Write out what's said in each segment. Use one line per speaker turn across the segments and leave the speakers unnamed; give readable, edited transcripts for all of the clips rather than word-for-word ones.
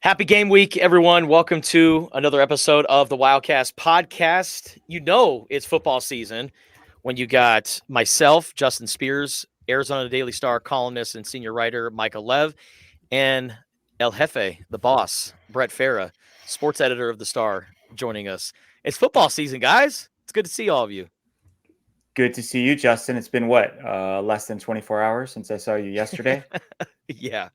Happy game week, everyone. Welcome to another episode of the Wildcast podcast. You know it's football season when you got myself, Justin Spears, Arizona Daily Star columnist and senior writer Micah Lev, and El Jefe, the boss, Brett Fera, sports editor of the Star, joining us. It's football season, guys. It's good to see all of you.
Good to see you, Justin. It's been less than 24 hours since I saw you yesterday?
Yeah.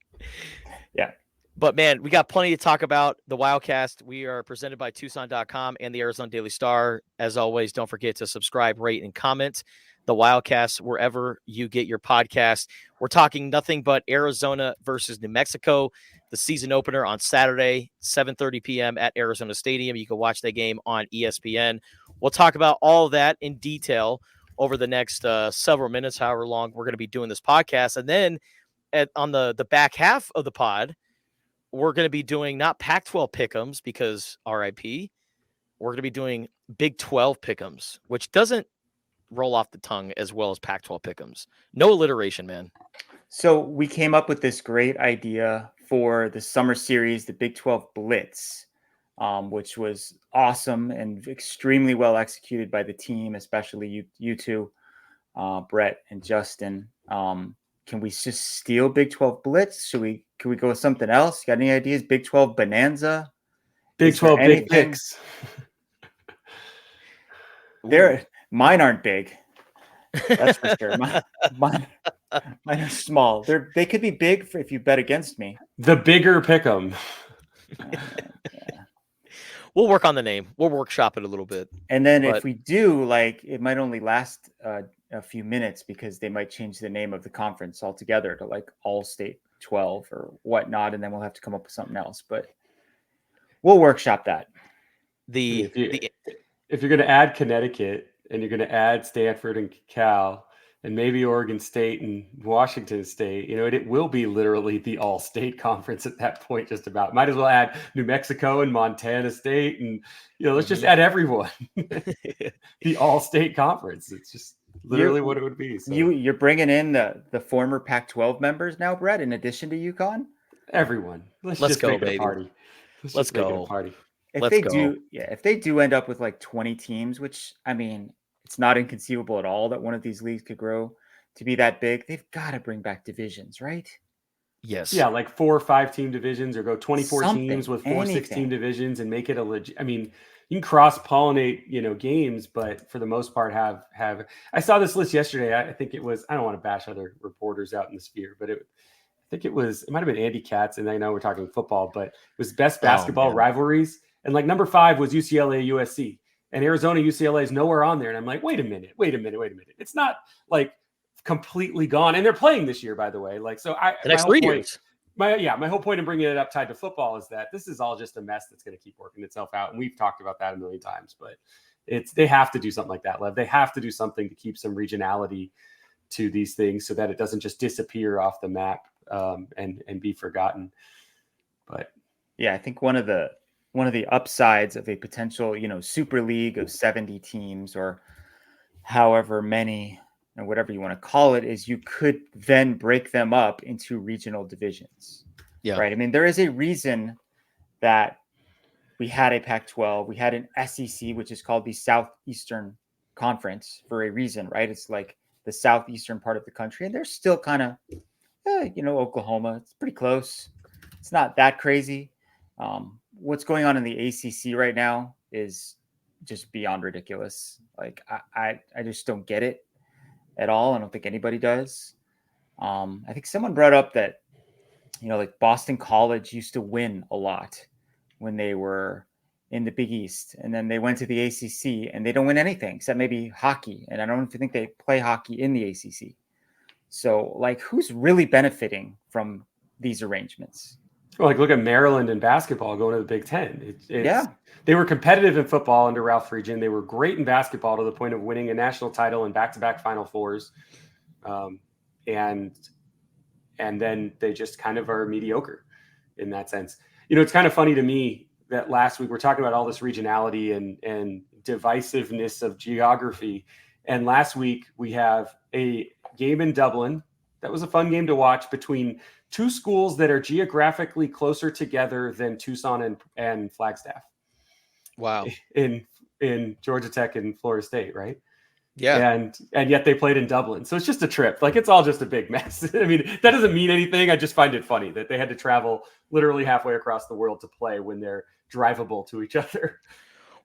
Yeah.
But, man, we got plenty to talk about. The Wildcast, we are presented by Tucson.com and the Arizona Daily Star. As always, don't forget to subscribe, rate, and comment. The Wildcast, wherever you get your podcast. We're talking nothing but Arizona versus New Mexico, the season opener on Saturday, 7:30 p.m. at Arizona Stadium. You can watch that game on ESPN. We'll talk about all of that in detail over the next several minutes, however long we're going to be doing this podcast. And then on the back half of the pod, we're going to be doing not Pac-12 pick'ems because RIP. We're going to be doing Big 12 pick'ems, which doesn't roll off the tongue as well as Pac-12 pick'ems. No alliteration, man.
So we came up with this great idea for the summer series, the Big 12 Blitz, which was awesome and extremely well executed by the team, especially you two, Brett and Justin. Can we just steal Big 12 Blitz? Can we go with something else? Got any ideas? Big 12 Bonanza?
Big 12 Big Picks.
Mine aren't big. That's for sure. Mine are small. They could be big if you bet against me.
The bigger pick'em.
Yeah.
We'll work on the name. We'll workshop it a little bit.
And then if we do, it might only last a few minutes because they might change the name of the conference altogether to All State 12 or whatnot, and then we'll have to come up with something else. But we'll workshop that.
If you're going to add Connecticut and you're going to add Stanford and Cal and maybe Oregon State and Washington State, it will be literally the all-state conference at that point, just about. Might as well add New Mexico and Montana State and, let's just add everyone. The all-state conference. It's just literally what it would be. So.
You're bringing in the former Pac-12 members now, Brett, in addition to UConn?
Everyone. Let's just
go,
make it
baby.
a party.
Let's go.
Party.
If they do end up with 20 teams, which it's not inconceivable at all that one of these leagues could grow to be that big, they've got to bring back divisions, right?
Yes.
Yeah, 4 or 5 team divisions, or go 24 teams with 4 16 divisions and make it a legit. You can cross-pollinate, games, but for the most part have. I saw this list yesterday. I think it was. I don't want to bash other reporters out in the sphere, but it might have been Andy Katz, and I know we're talking football, but it was best basketball rivalries, and number 5 was UCLA USC. And Arizona UCLA is nowhere on there. And I'm like, wait a minute. It's not completely gone. And they're playing this year, by the way.
The next 3 years.
My whole point in bringing it up tied to football is that this is all just a mess that's going to keep working itself out. And we've talked about that a million times, but they have to do something like that, Lev. They have to do something to keep some regionality to these things so that it doesn't just disappear off the map and be forgotten. But
yeah, I think one of the upsides of a potential, super league of 70 teams or however many and whatever you want to call it is you could then break them up into regional divisions.
Yeah.
Right. There is a reason that we had a Pac-12, we had an SEC, which is called the Southeastern Conference for a reason, right? It's the southeastern part of the country, and they're still kind of, Oklahoma. It's pretty close. It's not that crazy. What's going on in the ACC right now is just beyond ridiculous. I just don't get it at all. I don't think anybody does. I think someone brought up that, Boston College used to win a lot when they were in the Big East, and then they went to the ACC and they don't win anything except maybe hockey. And I don't even think they play hockey in the ACC. So who's really benefiting from these arrangements?
Well, look at Maryland in basketball going to the Big Ten. They were competitive in football under Ralph Friedgen. They were great in basketball to the point of winning a national title and back-to-back Final Fours. And then they just kind of are mediocre in that sense. It's kind of funny to me that last week we're talking about all this regionality and divisiveness of geography. And last week we have a game in Dublin. That was a fun game to watch between two schools that are geographically closer together than Tucson and Flagstaff.
Wow.
In Georgia Tech and Florida State, right?
Yeah.
And yet they played in Dublin. So it's just a trip. Like, it's all just a big mess. I mean, that doesn't mean anything. I just find it funny that they had to travel literally halfway across the world to play when they're drivable to each other.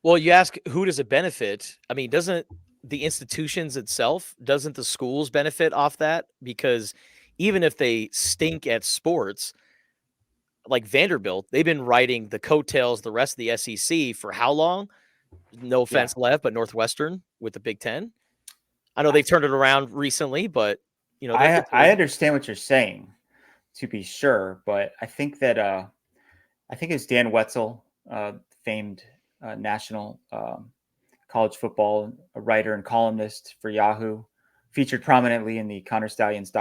Well, you ask, who does it benefit? I mean, doesn't the institutions itself, doesn't the schools benefit off that? Because even if they stink at sports, like Vanderbilt, they've been riding the coattails, the rest of the SEC for how long? No offense left, but Northwestern with the Big Ten. I know they've turned it around recently, but you know,
I understand what you're saying, to be sure, but I think that I think it's Dan Wetzel, famed national college football writer and columnist for Yahoo, featured prominently in the Connor Stallions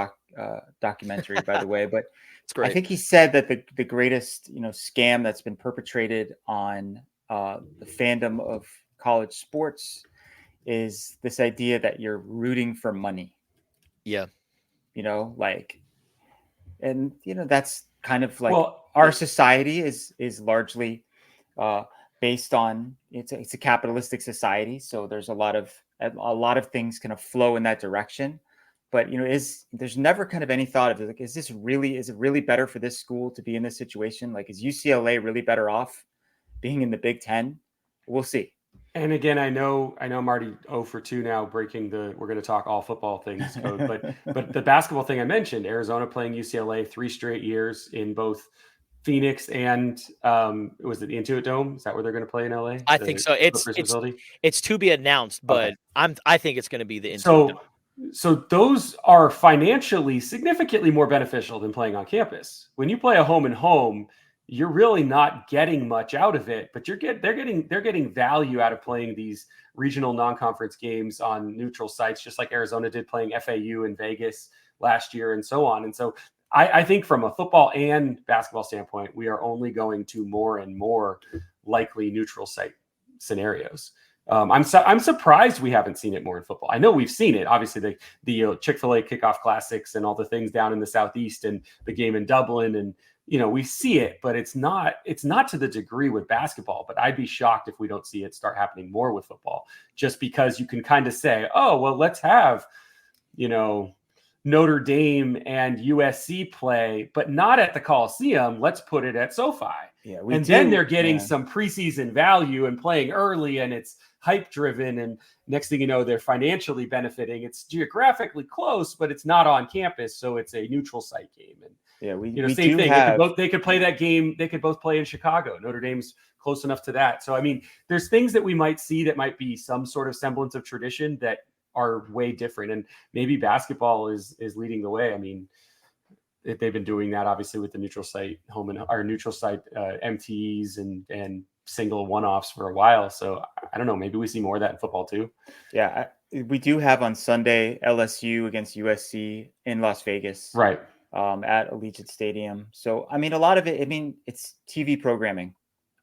documentary, by the way. But
it's great.
I think he said that the greatest scam that's been perpetrated on the fandom of college sports is this idea that you're rooting for money.
Yeah.
And that's kind of like our society is largely based on it's a capitalistic society. So there's a lot of things kind of flow in that direction. But there's never kind of any thought of like, is it really better for this school to be in this situation? Like, is UCLA really better off being in the Big Ten? We'll see.
And again, I know I'm already 0 for 2 now, breaking we're going to talk all football things code, but the basketball thing I mentioned, Arizona playing UCLA 3 straight years in both Phoenix and was it the Intuit Dome? Is that where they're going to play in LA?
I think so. It's to be announced, but okay. I think it's going to be the Intuit Dome.
So those are financially significantly more beneficial than playing on campus. When you play a home and home, you're really not getting much out of it, but they're getting value out of playing these regional non-conference games on neutral sites, just like Arizona did playing FAU in Vegas last year and so on. And so I think from a football and basketball standpoint, we are only going to more and more likely neutral site scenarios. I'm surprised we haven't seen it more in football. I know we've seen it, obviously the Chick-fil-A kickoff classics and all the things down in the Southeast and the game in Dublin, and we see it, but it's not to the degree with basketball. But I'd be shocked if we don't see it start happening more with football, just because you can kind of say, oh, well, let's have, Notre Dame and USC play, but not at the Coliseum. Let's put it at SoFi.
Yeah,
then they're getting some preseason value and playing early, and it's hype driven. And next thing you know, they're financially benefiting. It's geographically close, but it's not on campus, so it's a neutral site game. And same thing. They could play that game. They could both play in Chicago. Notre Dame's close enough to that. So I mean, there's things that we might see that might be some sort of semblance of tradition that are way different, and maybe basketball is leading the way. I mean, they've been doing that obviously with the neutral site neutral site MTEs and single one-offs for a while. So I don't know, maybe we see more of that in football too.
Yeah, we do have on Sunday LSU against USC in Las Vegas,
right?
At Allegiant Stadium. So I mean, a lot of it. I mean, it's TV programming,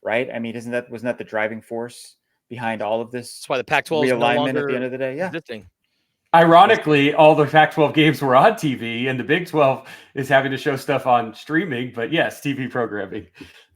right? I mean, wasn't that the driving force behind all of this?
That's why the Pac-12
realignment at the end of the day. Yeah.
Ironically, all the Pac-12 games were on TV, and the Big 12 is having to show stuff on streaming. But yes, TV programming.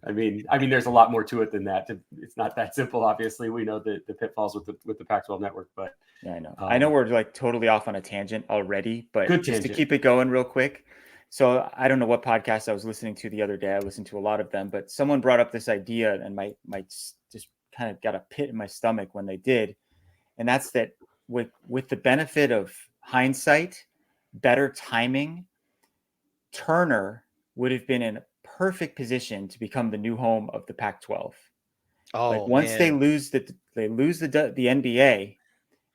I mean, there's a lot more to it than that. It's not that simple. Obviously, we know the pitfalls with the Pac-12 network. But
yeah, I know we're like totally off on a tangent already. But
just
to keep it going real quick. So I don't know what podcast I was listening to the other day. I listened to a lot of them, but someone brought up this idea, and my just kind of got a pit in my stomach when they did, and that's that with the benefit of hindsight, better timing, Turner would have been in a perfect position to become the new home of the Pac-12. Once they lose the NBA,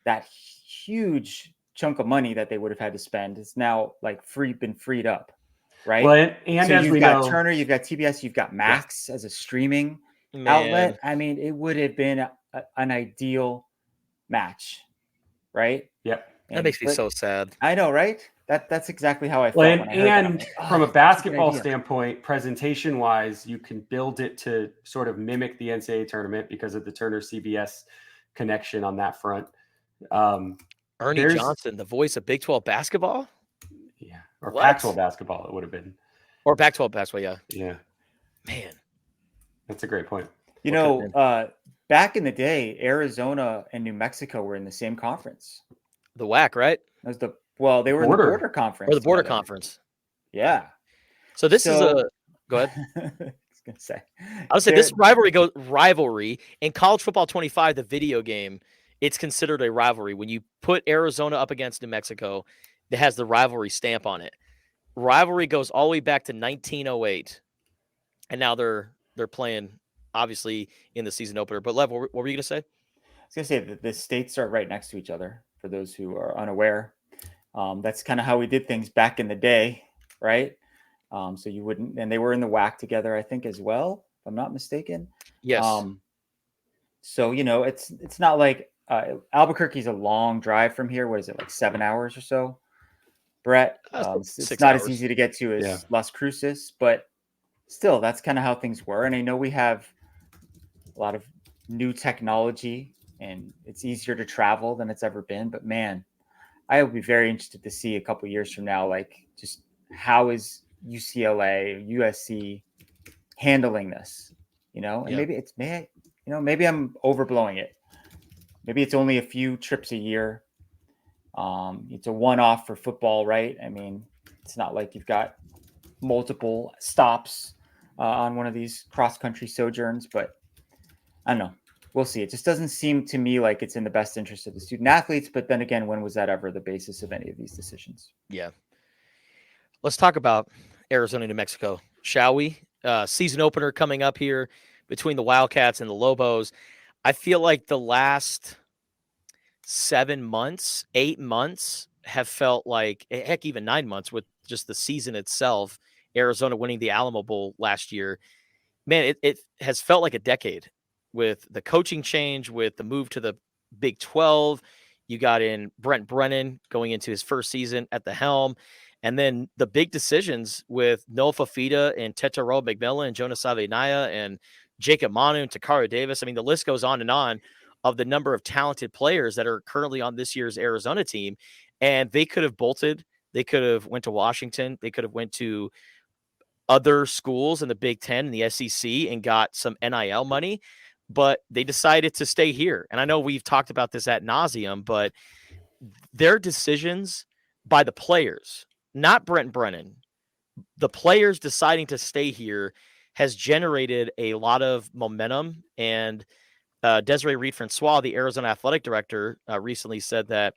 that huge chunk of money that they would have had to spend is now been freed up, right?
Well, and so as
you've got Turner, you've got TBS, you've got Max as a streaming outlet. I mean, it would have been an ideal match, right?
Yep.
That makes me so sad.
I know, right? That's exactly how I felt.
Well, and from a basketball standpoint, presentation-wise, you can build it to sort of mimic the NCAA tournament because of the Turner CBS connection on that front.
Ernie Johnson, the voice of Big 12 basketball?
Yeah, or Pac-12 basketball, it would have been.
Or Pac-12 basketball, yeah.
Yeah.
Man.
That's a great point.
Back in the day, Arizona and New Mexico were in the same conference.
The WAC, right?
That was they were in the border conference.
Or the border
together.
conference.
Yeah.
So this is a go ahead.
I was gonna say.
I would say this rivalry in college football 25, the video game, it's considered a rivalry. When you put Arizona up against New Mexico, it has the rivalry stamp on it. Rivalry goes all the way back to 1908. And now they're playing obviously in the season opener. But Lev, what were you gonna say?
I was gonna say that the states are right next to each other, for those who are unaware. That's kind of how we did things back in the day, right? So you wouldn't, and they were in the WAC together, I think, as well, if I'm not mistaken.
Yes.
So it's not like Albuquerque's a long drive from here. What is it, like 7 hours or so, Brett? It's not as easy to get to as Las Cruces, but still, that's kind of how things were. And I know we have a lot of new technology, and it's easier to travel than it's ever been. But man, I will be very interested to see a couple years from now, like just how is UCLA, USC handling this, and maybe maybe I'm overblowing it. Maybe it's only a few trips a year. It's a one-off for football, right? I mean, it's not like you've got multiple stops on one of these cross-country sojourns, but I don't know. We'll see. It just doesn't seem to me like it's in the best interest of the student athletes. But then again, when was that ever the basis of any of these decisions?
Yeah. Let's talk about Arizona, New Mexico, shall we? Season opener coming up here between the Wildcats and the Lobos. I feel like the last 7 months, 8 months have felt like, heck, even 9 months with just the season itself. Arizona winning the Alamo Bowl last year. Man, it has felt like a decade with the coaching change, with the move to the Big 12. You got in Brent Brennan going into his first season at the helm. And then the big decisions with Noah Fafita and Tetairoa McMillan and Jonas Savenaya and Jacob Manu and Takaro Davis. I mean, the list goes on and on of the number of talented players that are currently on this year's Arizona team. And they could have bolted. They could have went to Washington. They could have went to other schools in the Big Ten and the SEC and got some NIL money, but they decided to stay here. And I know we've talked about this ad nauseum, but their decisions by the players, not Brent Brennan, the players deciding to stay here has generated a lot of momentum. And Desiree Reed-Francois, the Arizona athletic director, recently said that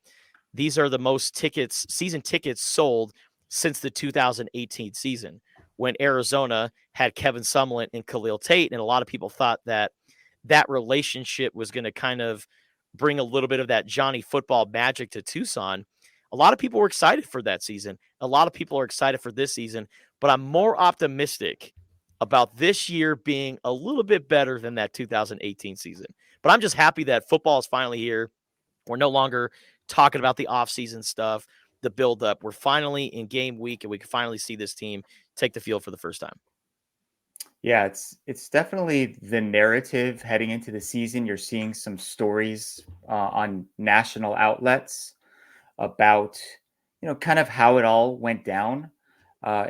these are the most season tickets sold since the 2018 season, when Arizona had Kevin Sumlin and Khalil Tate. And a lot of people thought that relationship was going to kind of bring a little bit of that Johnny football magic to Tucson. A lot of people were excited for that season. A lot of people are excited for this season, but I'm more optimistic about this year being a little bit better than that 2018 season. But I'm just happy that football is finally here. We're no longer talking about the offseason stuff, the buildup. We're finally in game week, and we can finally see this team take the field for the first time.
Yeah, it's definitely the narrative heading into the season. You're seeing some stories on national outlets about, kind of how it all went down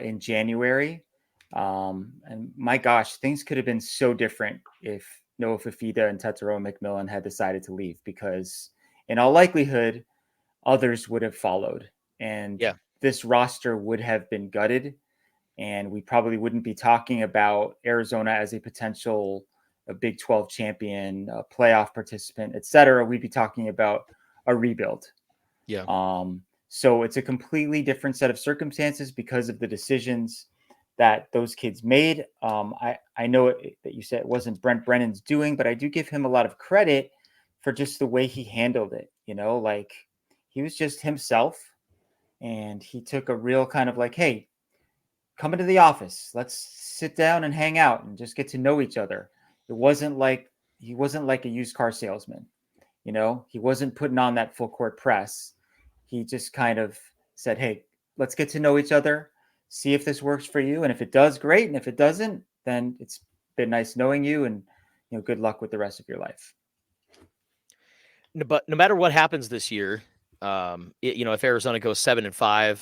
in January. And my gosh, things could have been so different if Noah Fafita and Tetairoa McMillan had decided to leave, because in all likelihood, others would have followed. And this roster would have been gutted. And we probably wouldn't be talking about Arizona as a potential Big 12 champion, a playoff participant, et cetera. We'd be talking about a rebuild.
Yeah.
So it's a completely different set of circumstances because of the decisions that those kids made. I know that you said it wasn't Brent Brennan's doing, but I do give him a lot of credit for just the way he handled it. Like he was just himself, and he took a real kind of like, hey, come into the office. Let's sit down and hang out and just get to know each other. It wasn't like he wasn't like a used car salesman. He wasn't putting on that full court press. He just kind of said, hey, let's get to know each other, see if this works for you. And if it does, great. And if it doesn't, then it's been nice knowing you, and good luck with the rest of your life.
But no matter what happens this year, if Arizona goes 7-5,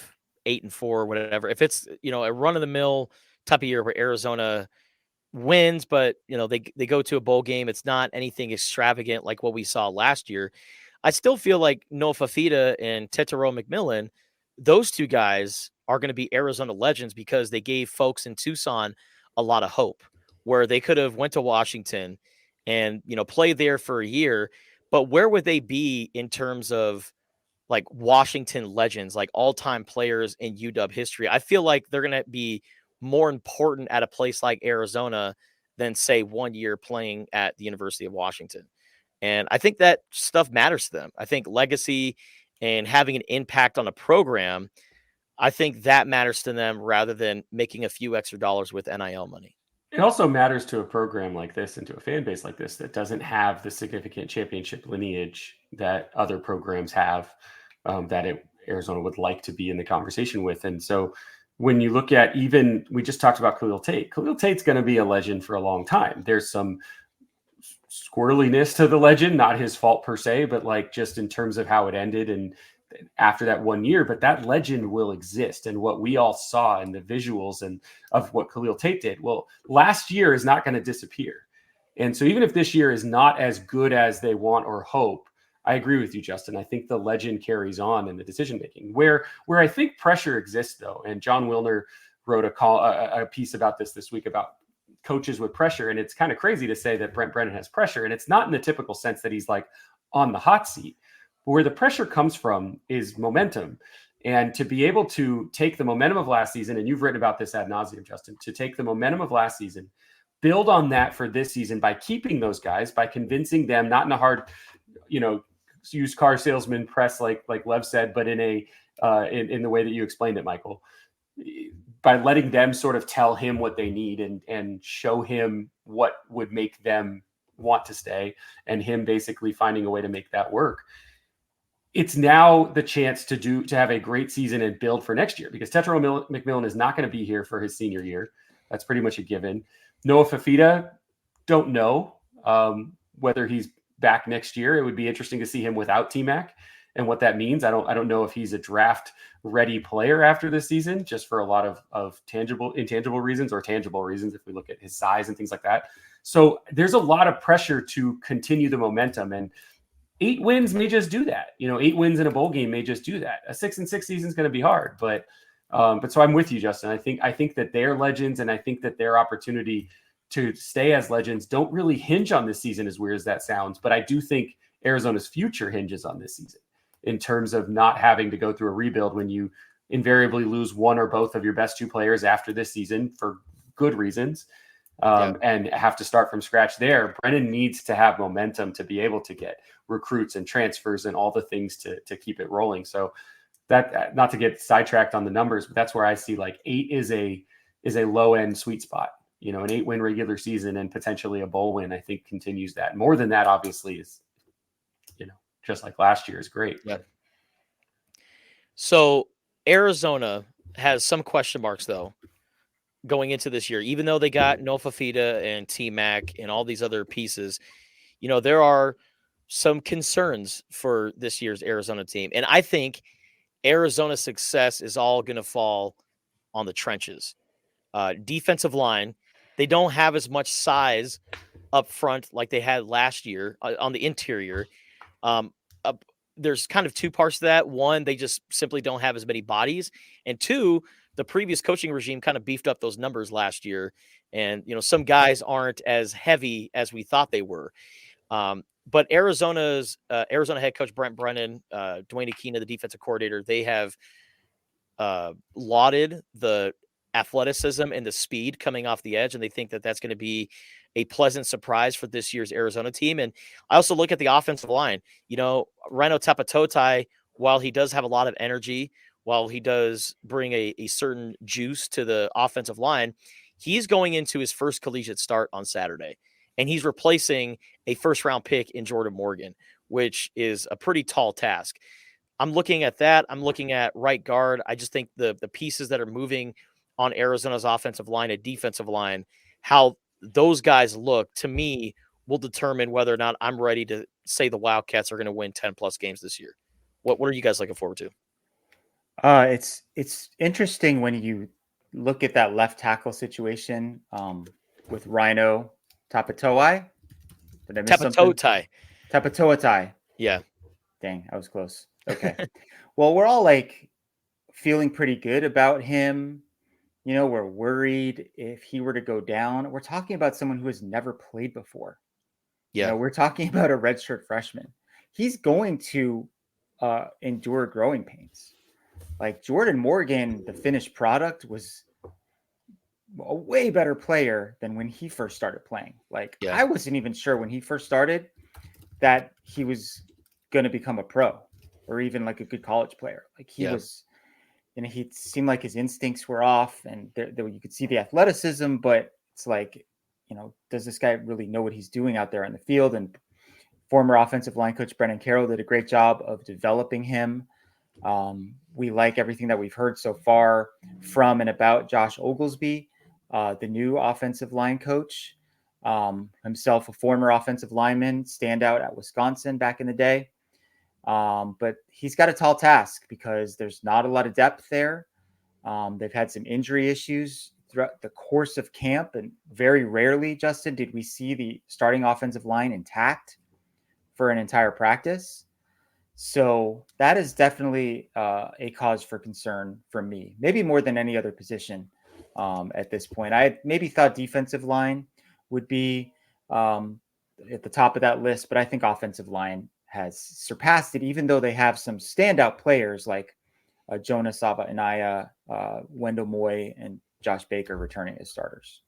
8-4, whatever, if it's, a run of the mill type of year where Arizona wins, but they go to a bowl game, it's not anything extravagant like what we saw last year. I still feel like Noah Fafita and Tetero McMillan, those two guys are going to be Arizona legends because they gave folks in Tucson a lot of hope, where they could have went to Washington and played there for a year, but where would they be in terms of like Washington legends, like all-time players in UW history? I feel like they're going to be more important at a place like Arizona than, say, 1 year playing at the University of Washington. And I think that stuff matters to them. I think legacy and having an impact on a program, I think that matters to them rather than making a few extra dollars with NIL money.
It also matters to a program like this and to a fan base like this that doesn't have the significant championship lineage that other programs have, Arizona would like to be in the conversation with. And so when you look at, even, we just talked about Khalil Tate. Khalil Tate's going to be a legend for a long time. There's some squirreliness to the legend, not his fault per se, but like just in terms of how it ended and after that 1 year, but that legend will exist. And what we all saw in the visuals and of what Khalil Tate did, well, last year is not going to disappear. And so even if this year is not as good as they want or hope, I agree with you, Justin. I think the legend carries on in the decision-making. Where I think pressure exists, though, and John Wilner wrote a piece about this week about coaches with pressure. And it's kind of crazy to say that Brent Brennan has pressure. And it's not in the typical sense that he's like on the hot seat. But where the pressure comes from is momentum. And to be able to take the momentum of last season, and you've written about this ad nauseum, Justin, to take the momentum of last season, build on that for this season by keeping those guys, by convincing them, not in a hard, used car salesman press like Lev said, but in the way that you explained it, Michael, by letting them sort of tell him what they need and show him what would make them want to stay, and him basically finding a way to make that work. It's now the chance to have a great season and build for next year, because Tetero McMillan is not going to be here for his senior year. That's pretty much a given. Noah Fafita, don't know whether he's back next year. It would be interesting to see him without T-Mac and what that means. I don't know if he's a draft ready player after this season, just for a lot of intangible reasons or tangible reasons, if we look at his size and things like that. So there's a lot of pressure to continue the momentum, and 8 wins may just do that. 8 wins in a bowl game may just do that. A 6-6 season is going to be hard, but so I'm with you, Justin. I think that they're legends, and I think that their opportunity to stay as legends don't really hinge on this season, as weird as that sounds. But I do think Arizona's future hinges on this season, in terms of not having to go through a rebuild when you invariably lose one or both of your best 2 players after this season for good reasons, and have to start from scratch there. Brennan needs to have momentum to be able to get recruits and transfers and all the things to keep it rolling. So that, not to get sidetracked on the numbers, but that's where I see like 8 is a low end sweet spot. An 8-win regular season and potentially a bowl win, I think, continues that. More than that, obviously, is, just like last year, is great.
Yeah. So Arizona has some question marks, though, going into this year. Even though they got Noah Fafita and T-Mac and all these other pieces, there are some concerns for this year's Arizona team. And I think Arizona's success is all going to fall on the trenches. Defensive line, they don't have as much size up front like they had last year on the interior. There's kind of 2 parts to that. One, they just simply don't have as many bodies. And 2, the previous coaching regime kind of beefed up those numbers last year. And, some guys aren't as heavy as we thought they were. But Arizona head coach Brent Brennan, Dwayne Aquina, the defensive coordinator, they have lauded the athleticism and the speed coming off the edge, and they think that that's going to be a pleasant surprise for this year's Arizona team. And I also look at the offensive line. Rhino Tapatotai, while he does have a lot of energy, while he does bring a certain juice to the offensive line, he's going into his first collegiate start on Saturday, and he's replacing a first-round pick in Jordan Morgan, which is a pretty tall task. I'm looking at that. I'm looking at right guard. I just think the pieces that are moving on Arizona's offensive line and defensive line, how those guys look, to me, will determine whether or not I'm ready to say the Wildcats are going to win 10-plus games this year. What are you guys looking forward to?
It's interesting when you look at that left tackle situation with Rhino Tapatoai. Did I miss something?
Tapatoai.
Tapatoatai.
Yeah.
Dang, I was close. Okay. Well, we're all like feeling pretty good about him. You know, we're worried if he were to go down. We're talking about someone who has never played before.
Yeah.
You know, we're talking about a redshirt freshman. He's going to endure growing pains. Like Jordan Morgan, the finished product was a way better player than when he first started playing. Like I wasn't even sure when he first started that he was going to become a pro or even like a good college player. Like he was, you know, he seemed like his instincts were off and there you could see the athleticism, but it's like, you know, does this guy really know what he's doing out there on the field? And former offensive line coach Brennan Carroll did a great job of developing him. We like everything that we've heard so far from and about Josh Oglesby, the new offensive line coach, himself a former offensive lineman, standout at Wisconsin back in the day. But he's got a tall task because there's not a lot of depth there. They've had some injury issues throughout the course of camp, and very rarely, Justin, did we see the starting offensive line intact for an entire practice. So that is definitely a cause for concern for me, maybe more than any other position at this point. I maybe thought defensive line would be at the top of that list, but I think offensive line has surpassed it, even though they have some standout players like Jonas Sava-Anaya, Wendell Moy, and Josh Baker returning as starters.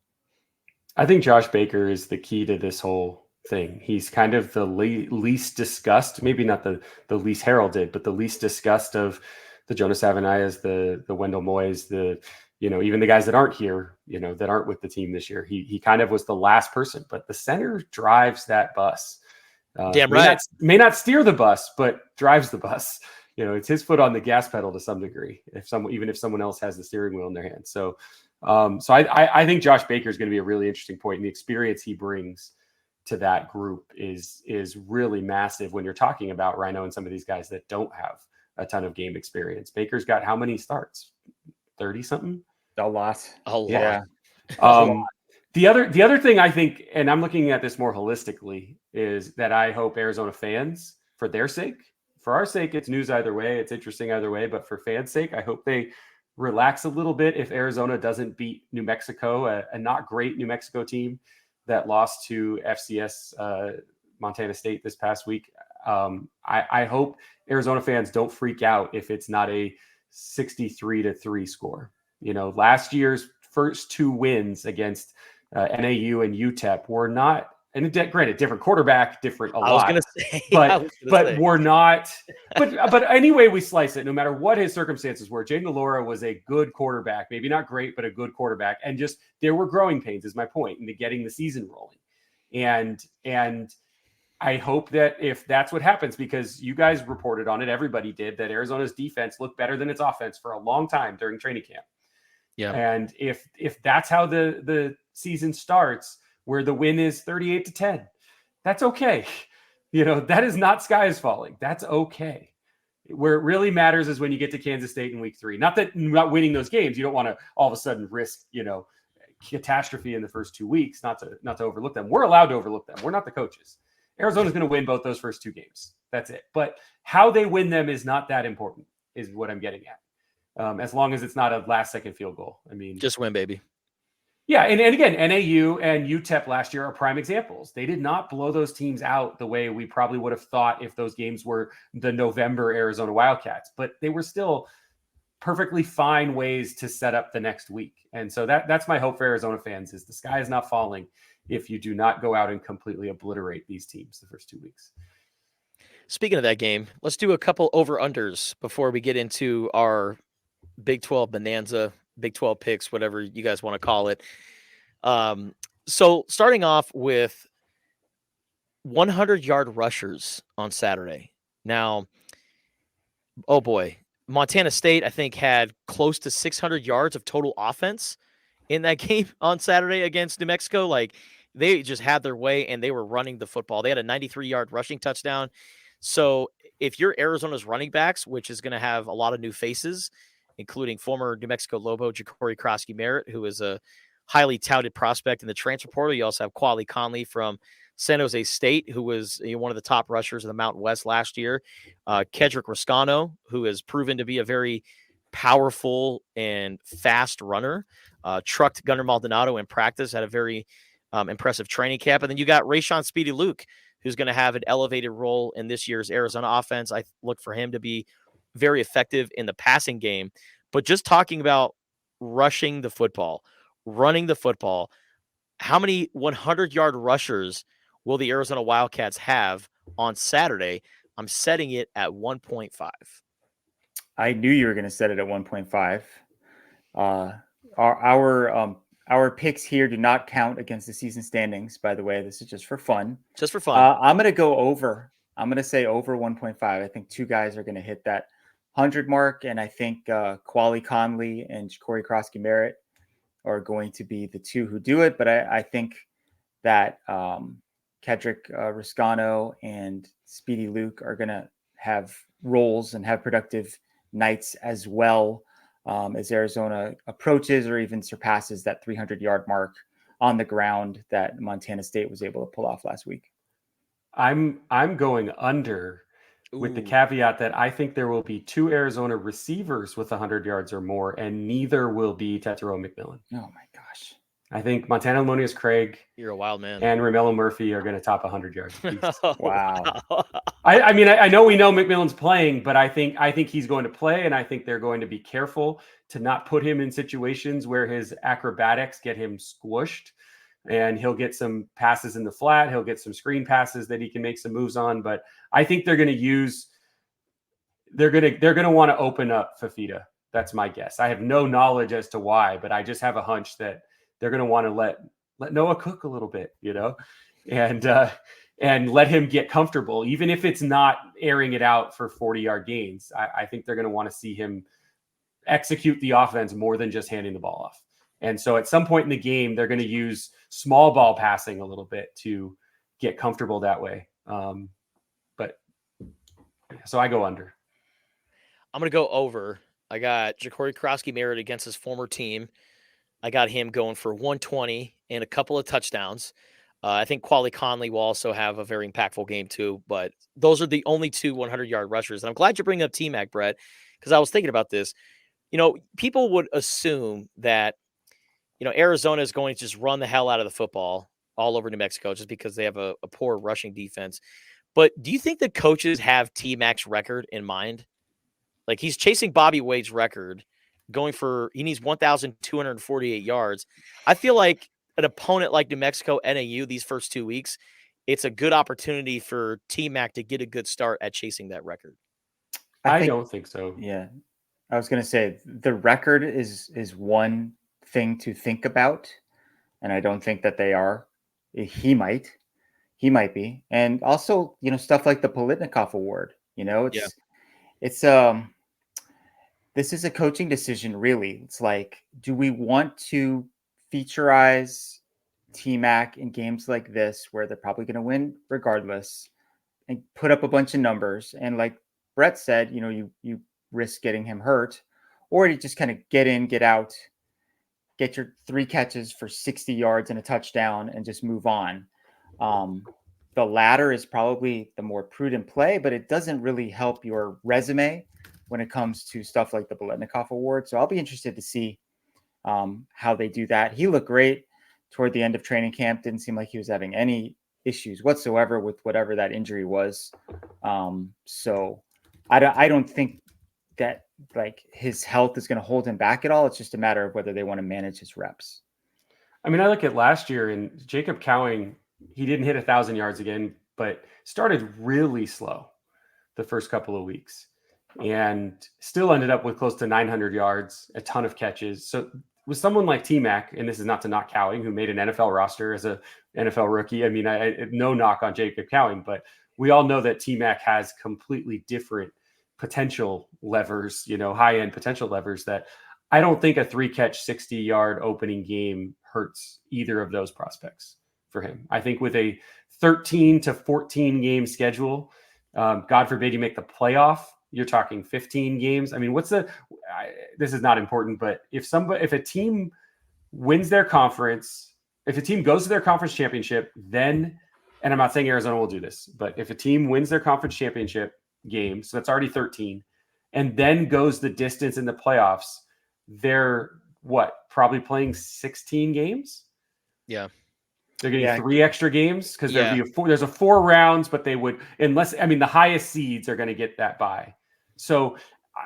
I think Josh Baker is the key to this whole thing. He's kind of the least discussed, maybe not the least heralded, but the least discussed of the Jonas Sava-Anayas, the Wendell Moys, even the guys that aren't here, that aren't with the team this year. He kind of was the last person, but the center drives that bus.
Damn right.
May not steer the bus, but drives the bus. It's his foot on the gas pedal to some degree, even if someone else has the steering wheel in their hand. So I think Josh Baker is going to be a really interesting point, and the experience he brings to that group is really massive when you're talking about Rhino and some of these guys that don't have a ton of game experience. Baker's got how many starts? 30 something?
A lot.
Yeah. The other thing I think, and I'm looking at this more holistically, is that I hope Arizona fans, for their sake, for our sake, it's news either way. It's interesting either way. But for fans' sake, I hope they relax a little bit if Arizona doesn't beat New Mexico, a not great New Mexico team that lost to FCS Montana State this past week. I hope Arizona fans don't freak out if it's not a 63-3 score. Last year's first two wins against NAU and UTEP were not, and granted, different quarterback, different a lot.
I was going to say,
but we're not. But anyway, we slice it. No matter what his circumstances were, Jaden Allura was a good quarterback, maybe not great, but a good quarterback. And just there were growing pains, is my point, into getting the season rolling. And I hope that if that's what happens, because you guys reported on it, everybody did, that Arizona's defense looked better than its offense for a long time during training camp.
Yeah.
And if that's how the season starts, where the win is 38-10, that's okay. That is not sky is falling. That's okay. Where it really matters is when you get to Kansas State in week 3. Not that not winning those games, you don't want to all of a sudden risk, catastrophe in the first 2 weeks, not to overlook them. We're allowed to overlook them. We're not the coaches. Arizona's going to win both those first 2 games. That's it. But how they win them is not that important, is what I'm getting at. As long as it's not a last-second field goal. I mean,
just win, baby.
Yeah, and again, NAU and UTEP last year are prime examples. They did not blow those teams out the way we probably would have thought if those games were the November Arizona Wildcats, but they were still perfectly fine ways to set up the next week. And so that's my hope for Arizona fans, is the sky is not falling if you do not go out and completely obliterate these teams the first 2 weeks.
Speaking of that game, let's do a couple over-unders before we get into our Big 12 bonanza, Big 12 picks, whatever you guys want to call it. So starting off with 100-yard rushers on Saturday. Now, oh boy, Montana State, I think, had close to 600 yards of total offense in that game on Saturday against New Mexico. Like, they just had their way and they were running the football. They had a 93-yard rushing touchdown. So if you're Arizona's running backs, which is going to have a lot of new faces, including former New Mexico Lobo Ja'Cory Krosky-Merritt, who is a highly touted prospect in the transfer portal. You also have Quali Conley from San Jose State, who was one of the top rushers of the Mountain West last year. Kedrick Riscano, who has proven to be a very powerful and fast runner. Trucked Gunnar Maldonado in practice, had a very impressive training camp. And then you got Rayshon Speedy Luke, who's going to have an elevated role in this year's Arizona offense. I look for him to be very effective in the passing game. But just talking about rushing the football, running the football, how many 100-yard rushers will the Arizona Wildcats have on Saturday? I'm setting it at 1.5.
I knew you were going to set it at 1.5. Our picks here do not count against the season standings, by the way. This is just for fun.
Just for fun.
I'm going to go over. I'm going to say over 1.5. I think two guys are going to hit that 100 mark, and I think Quali Conley and Ja'Cory Krosky-Merritt are going to be the two who do it. But I think that Kedrick Riscano and Speedy Luke are going to have roles and have productive nights as well as Arizona approaches or even surpasses that 300-yard mark on the ground that Montana State was able to pull off last week.
I'm going under with the caveat that I think there will be two Arizona receivers with 100 yards or more, and neither will be Tetero McMillan.
Oh my gosh.
I think Montana Lemonious Craig,
you're a wild man,
and Romello Murphy are going to top 100 yards.
Wow.
I mean, I know we know McMillan's playing, but I think he's going to play, and I think they're going to be careful to not put him in situations where his acrobatics get him squished, and he'll get some passes in the flat. He'll get some screen passes that he can make some moves on, but I think they're going to want to open up Fafita. That's my guess. I have no knowledge as to why, but I just have a hunch that they're going to want to let Noah cook a little bit, and let him get comfortable, even if it's not airing it out for 40-yard gains. I think they're going to want to see him execute the offense more than just handing the ball off. And so at some point in the game, they're going to use small ball passing a little bit to get comfortable that way. So I go under.
I'm going to go over. I got Ja'Cory Krosky-Merritt against his former team. I got him going for 120 and a couple of touchdowns. I think Quali Conley will also have a very impactful game too, but those are the only two 100-yard rushers. And I'm glad you bring up T-Mac, Brett, because I was thinking about this. People would assume that, Arizona is going to just run the hell out of the football all over New Mexico just because they have a poor rushing defense. But do you think the coaches have T-Mac's record in mind? Like, he's chasing Bobby Wade's record, he needs 1,248 yards. I feel like an opponent like New Mexico, NAU, these first 2 weeks, it's a good opportunity for T-Mac to get a good start at chasing that record.
I don't think so.
Yeah. I was going to say the record is one thing to think about, and I don't think that they are. He might be. And also, stuff like the Politnikov Award, this is a coaching decision, really. It's like, do we want to featureize T-Mac in games like this where they're probably going to win regardless and put up a bunch of numbers? And like Brett said, you risk getting him hurt, or you just kind of get in, get out, get your 3 catches for 60 yards and a touchdown and just move on. The latter is probably the more prudent play, but it doesn't really help your resume when it comes to stuff like the Biletnikoff Award. So I'll be interested to see how they do that. He looked great toward the end of training camp. Didn't seem like he was having any issues whatsoever with whatever that injury was. So I don't think that like his health is going to hold him back at all. It's just a matter of whether they want to manage his reps.
I mean, I look at last year and Jacob Cowing, he didn't hit 1,000 yards again, but started really slow the first couple of weeks and still ended up with close to 900 yards, a ton of catches. So with someone like T-Mac, and this is not to knock Cowing, who made an NFL roster as a NFL rookie. I mean, I no knock on Jacob Cowing, but we all know that T-Mac has completely different potential levers, high-end potential levers that I don't think a 3-catch, 60-yard opening game hurts either of those prospects for him. I think with a 13 to 14 game schedule, God forbid you make the playoff, you're talking 15 games. I mean, this is not important, but if a team wins their conference, if a team goes to their conference championship, then, and I'm not saying Arizona will do this, but if a team wins their conference championship game, so that's already 13, and then goes the distance in the playoffs, they're probably playing 16 games?
Yeah.
They're getting 3 extra games because there's a 4 rounds, but they would, the highest seeds are going to get that bye. So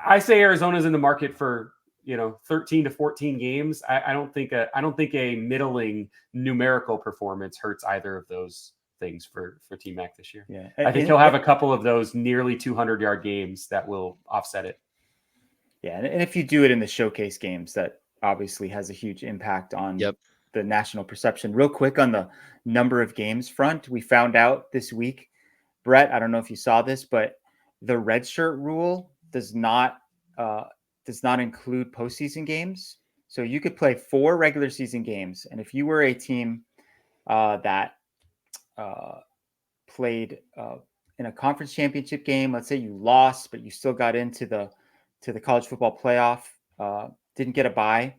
I say Arizona's in the market for 13 to 14 games. I don't think a middling numerical performance hurts either of those things for Team Mac this year.
Yeah,
I think he'll have a couple of those nearly 200-yard games that will offset it.
Yeah, and if you do it in the showcase games, that obviously has a huge impact on the national perception. Real quick on the number of games front, we found out this week, Brett, I don't know if you saw this, but the redshirt rule does not include postseason games. So you could play 4 regular season games, and if you were a team that played in a conference championship game, let's say you lost, but you still got into the college football playoff, didn't get a bye,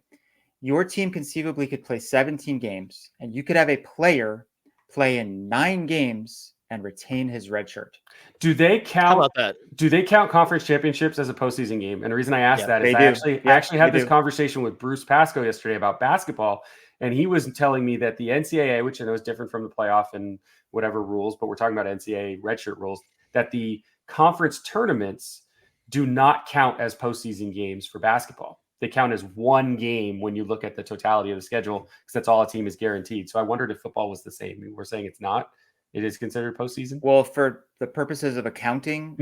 your team conceivably could play 17 games, and you could have a player play in 9 games and retain his red shirt.
Do they count?
How about that?
Do they count conference championships as a postseason game? And the reason I asked that is I actually had this conversation with Bruce Pascoe yesterday about basketball, and he was telling me that the NCAA, which I know is different from the playoff and whatever rules, but we're talking about NCAA redshirt rules, that the conference tournaments do not count as postseason games for basketball. They count as 1 game when you look at the totality of the schedule, because that's all a team is guaranteed. So I wondered if football was the same. I mean, we're saying it's not. It is considered postseason?
Well, for the purposes of accounting,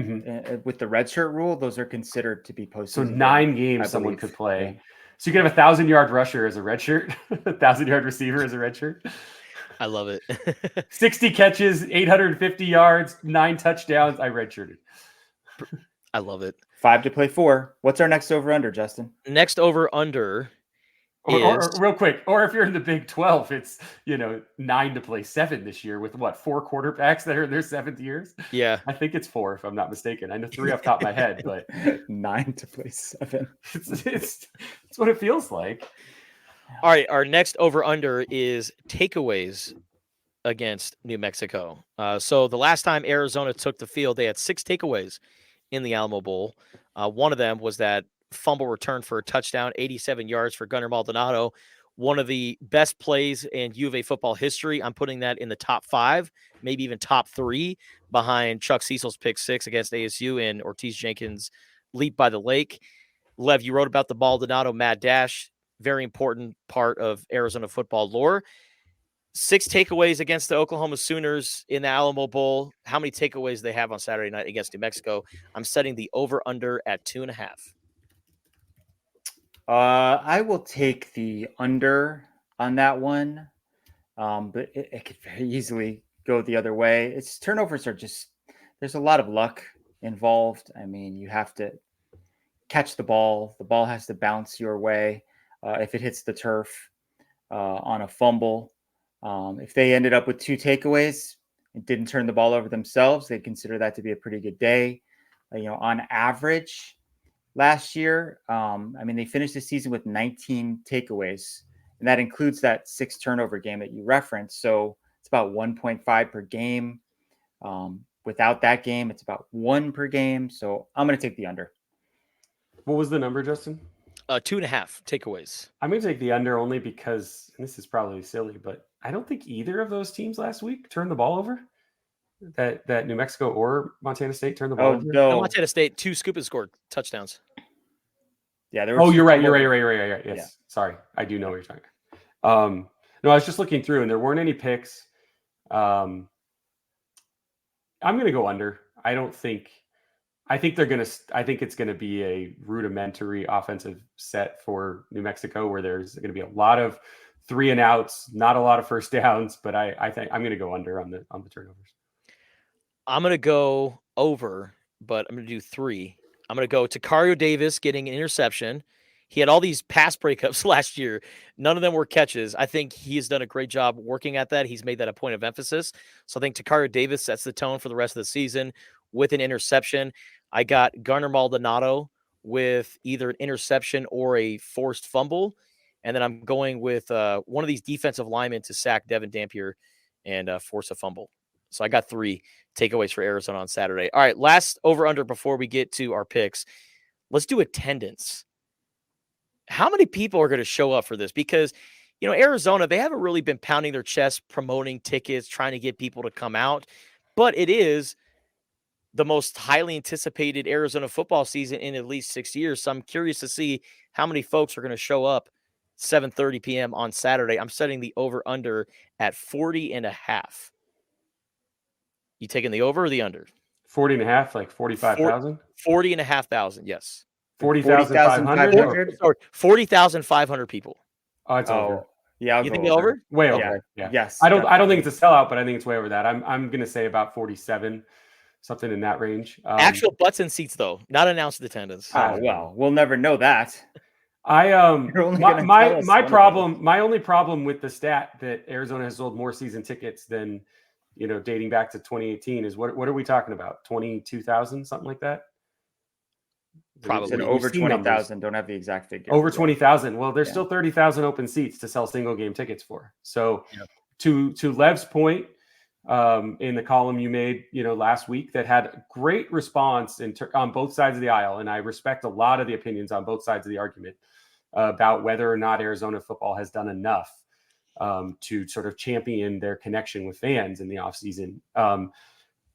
with the redshirt rule, those are considered to be postseason.
So 9 games someone could play. Yeah. So you could have 1,000-yard rusher as a redshirt, 1,000-yard receiver as a redshirt.
I love it.
60 catches, 850 yards, 9 touchdowns. I redshirted.
I love it.
5 to play 4. What's our next over-under, Justin?
Next over-under
or real quick, or if you're in the Big 12, it's 9 to play 7 this year with 4 quarterbacks that are in their 7th years.
Yeah,
I think it's 4 if I'm not mistaken. I know 3 off the top of my head, but
9 to play 7.
It's what it feels like.
All right, our next over/under is takeaways against New Mexico. So the last time Arizona took the field, they had 6 takeaways in the Alamo Bowl. One of them was that fumble return for a touchdown, 87 yards for Gunnar Maldonado. One of the best plays in U of A football history. I'm putting that in the top 5, maybe even top 3, behind Chuck Cecil's pick 6 against ASU and Ortiz Jenkins' leap by the lake. Lev, you wrote about the Maldonado mad dash, very important part of Arizona football lore. 6 takeaways against the Oklahoma Sooners in the Alamo Bowl. How many takeaways they have on Saturday night against New Mexico? I'm setting the over/under at 2.5.
I will take the under on that one, but it could very easily go the other way. It's turnovers are just, there's a lot of luck involved. I mean, you have to catch the ball has to bounce your way. If it hits the turf on a fumble, if they ended up with 2 takeaways and didn't turn the ball over themselves, they'd consider that to be a pretty good day. On average, last year, they finished the season with 19 takeaways, and that includes that 6 turnover game that you referenced. So it's about 1.5 per game. Without that game, it's about 1 per game. So I'm going to take the under.
What was the number, Justin?
2.5 takeaways.
I'm going to take the under only because, and this is probably silly, but I don't think either of those teams last week turned the ball over. That New Mexico or Montana State turned the ball over.
No, Montana State, 2 scoop and scored touchdowns.
Yeah,
there were. You're right. Yes, yeah. Sorry, I do know what you're talking about. No, I was just looking through, and there weren't any picks. I'm going to go under. I think it's going to be a rudimentary offensive set for New Mexico, where there's going to be a lot of 3 and outs, not a lot of first downs. But I think I'm going to go under on the turnovers.
I'm going to go over, but I'm going to do 3. I'm going to go Takario Davis getting an interception. He had all these pass breakups last year. None of them were catches. I think he has done a great job working at that. He's made that a point of emphasis. So I think Takario Davis sets the tone for the rest of the season. with an interception. I got Garner Maldonado with either an interception or a forced fumble. And then I'm going with one of these defensive linemen to sack Devin Dampier and force a fumble. So I got 3 takeaways for Arizona on Saturday. All right, last over-under before we get to our picks. Let's do attendance. How many people are going to show up for this? Because, Arizona, they haven't really been pounding their chest, promoting tickets, trying to get people to come out. But it is the most highly anticipated Arizona football season in at least 6 years. So I'm curious to see how many folks are going to show up 7:30 p.m. on Saturday. I'm setting the over-under at 40.5. You taking the over or the under?
40.5, like 45,000?
40,500, yes.
40,500?
Sorry, 40,500 people.
Oh, it's over.
Yeah,
you think the over?
Way over.
Yeah. Yes.
I don't think it's a sellout, but I think it's way over that. I'm going to say about 47, something in that range.
Actual butts and seats, though, not announced attendance.
Oh, well, we'll never know that.
My only problem with the stat that Arizona has sold more season tickets than, dating back to 2018 is what are we talking about? 22,000, something like that?
Probably over 20,000. Don't have the exact figure.
Over 20,000. Well, there's still 30,000 open seats to sell single game tickets for. So to Lev's point, in the column you made, last week, that had great response on both sides of the aisle. And I respect a lot of the opinions on both sides of the argument about whether or not Arizona football has done enough to sort of champion their connection with fans in the offseason.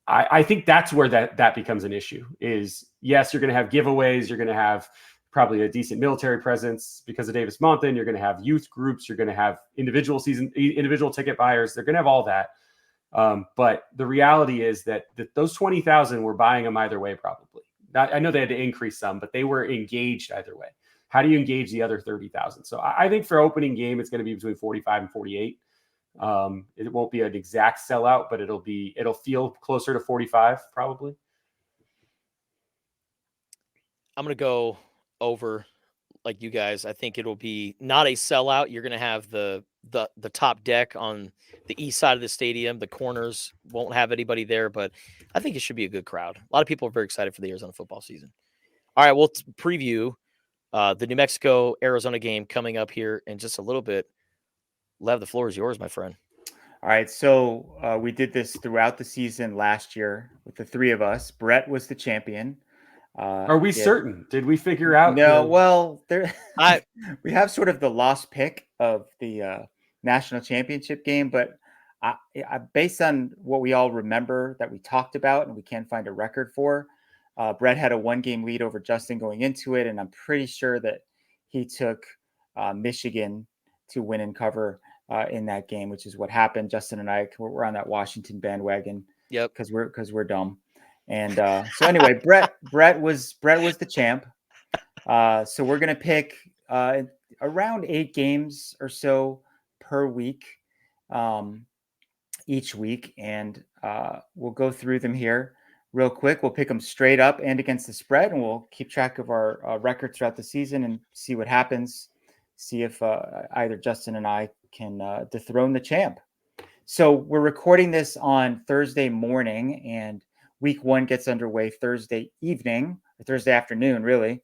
I think that's where that becomes an issue is, yes, you're going to have giveaways. You're going to have probably a decent military presence because of Davis Monthan. You're going to have youth groups. You're going to have individual ticket buyers. They're going to have all that. But the reality is that those 20,000 were buying them either way, probably. I know they had to increase some, but they were engaged either way. How do you engage the other 30,000? So I think for opening game, it's going to be between 45 and 48. It won't be an exact sellout, but it'll feel closer to 45 probably. I'm
going to go over like you guys. I think it'll be not a sellout. You're going to have the top deck on the east side of the stadium. The corners won't have anybody there, but I think it should be a good crowd. A lot of people are very excited for the Arizona football season. All right, we'll preview the New Mexico Arizona game coming up here in just a little bit. Lev, the floor is yours, my friend.
All right. So we did this throughout the season last year with the 3 of us. Brett was the champion.
Are we certain? Did we figure out?
No. Well, we have sort of the lost pick of the national championship game, but I, based on what we all remember that we talked about and we can't find a record for, Brett had a 1-game lead over Justin going into it, and I'm pretty sure that he took Michigan to win and cover in that game, which is what happened. Justin and I we're on that Washington bandwagon.
Yep.
Because we're dumb. And so anyway, Brett was the champ. So we're gonna pick around 8 games or so per week, each week, and we'll go through them here real quick. We'll pick them straight up and against the spread, and we'll keep track of our records throughout the season and see what happens. See if either Justin and I can dethrone the champ. So we're recording this on Thursday morning, and week 1 gets underway Thursday evening, or Thursday afternoon, really.